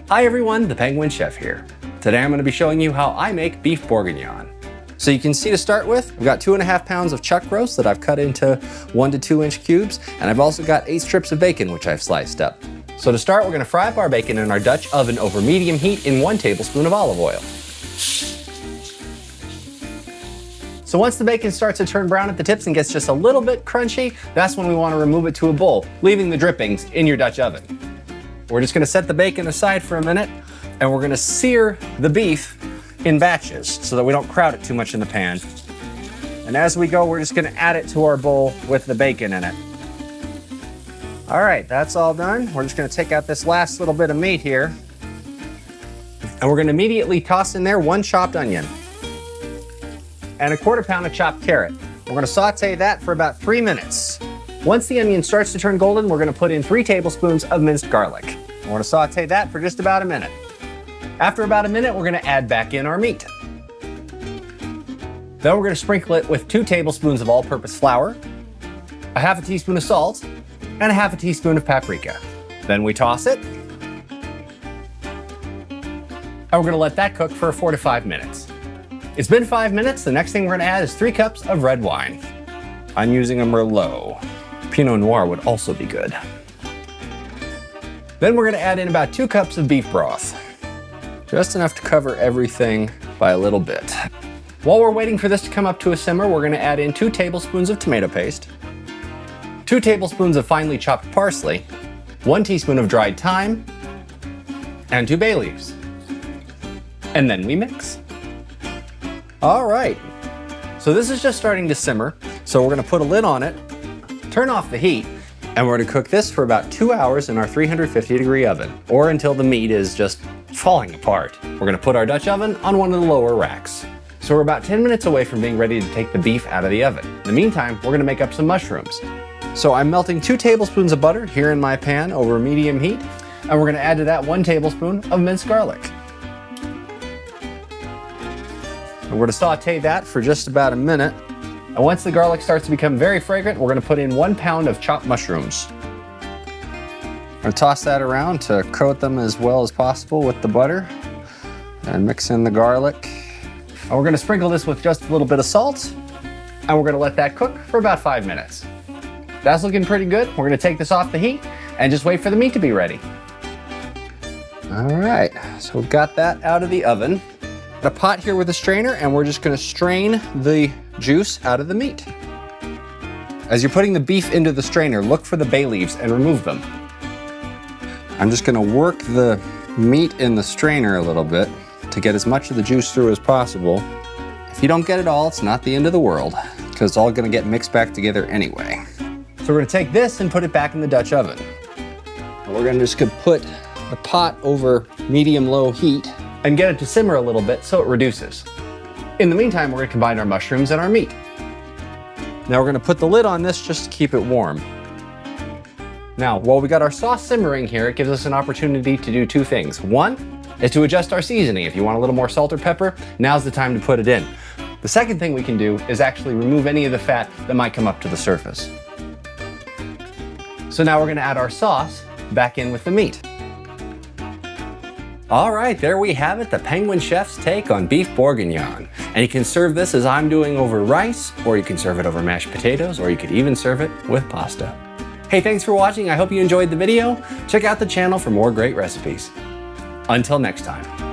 Hi everyone, the Penguin Chef here. Today I'm going to be showing you how I make beef bourguignon. So you can see to start with, I've got 2.5 pounds of chuck roast that I've cut into 1 to 2 inch cubes, and I've also got 8 strips of bacon which I've sliced up. So to start, we're going to fry up our bacon in our Dutch oven over medium heat in 1 tablespoon of olive oil. So once the bacon starts to turn brown at the tips and gets just a little bit crunchy, that's when we want to remove it to a bowl, leaving the drippings in your Dutch oven. We're just going to set the bacon aside for a minute, and we're going to sear the beef in batches so that we don't crowd it too much in the pan. And as we go, we're just going to add it to our bowl with the bacon in it. All right, that's all done. We're just going to take out this last little bit of meat here, and we're going to immediately toss in there 1 chopped onion and 1/4 pound of chopped carrot. We're going to saute that for about 3 minutes. Once the onion starts to turn golden, we're going to put in 3 tablespoons of minced garlic. We're going to saute that for just about a minute. After about a minute, we're going to add back in our meat. Then we're going to sprinkle it with 2 tablespoons of all-purpose flour, 1/2 teaspoon of salt, and 1/2 teaspoon of paprika. Then we toss it, and we're going to let that cook for 4 to 5 minutes. It's been 5 minutes. The next thing we're going to add is 3 cups of red wine. I'm using a Merlot. Pinot Noir would also be good. Then we're going to add in about 2 cups of beef broth. Just enough to cover everything by a little bit. While we're waiting for this to come up to a simmer, we're going to add in 2 tablespoons of tomato paste, 2 tablespoons of finely chopped parsley, 1 teaspoon of dried thyme, and 2 bay leaves. And then we mix. All right, so this is just starting to simmer, so we're going to put a lid on it, turn off the heat, and we're going to cook this for about 2 hours in our 350-degree oven, or until the meat is just falling apart. We're going to put our Dutch oven on one of the lower racks. So we're about 10 minutes away from being ready to take the beef out of the oven. In the meantime, we're going to make up some mushrooms. So I'm melting 2 tablespoons of butter here in my pan over medium heat, and we're going to add to that 1 tablespoon of minced garlic. And we're going to saute that for just about a minute. And once the garlic starts to become very fragrant, we're going to put in 1 pound of chopped mushrooms. I'm going to toss that around to coat them as well as possible with the butter and mix in the garlic. And we're going to sprinkle this with just a little bit of salt, and we're going to let that cook for about 5 minutes. That's looking pretty good. We're going to take this off the heat and just wait for the meat to be ready. All right, so we've got that out of the oven. Got a pot here with a strainer, and we're just going to strain the juice out of the meat. As you're putting the beef into the strainer, look for the bay leaves and remove them. I'm just going to work the meat in the strainer a little bit to get as much of the juice through as possible. If you don't get it all, it's not the end of the world, because it's all going to get mixed back together anyway. So we're going to take this and put it back in the Dutch oven. And we're going to just put the pot over medium-low heat and get it to simmer a little bit so it reduces. In the meantime, we're going to combine our mushrooms and our meat. Now we're going to put the lid on this just to keep it warm. Now, while we got our sauce simmering here, it gives us an opportunity to do 2 things. One is to adjust our seasoning. If you want a little more salt or pepper, now's the time to put it in. The second thing we can do is actually remove any of the fat that might come up to the surface. So now we're going to add our sauce back in with the meat. All right, there we have it, the Penguin Chef's take on beef bourguignon. And you can serve this as I'm doing over rice, or you can serve it over mashed potatoes, or you could even serve it with pasta. Hey, thanks for watching. I hope you enjoyed the video. Check out the channel for more great recipes. Until next time.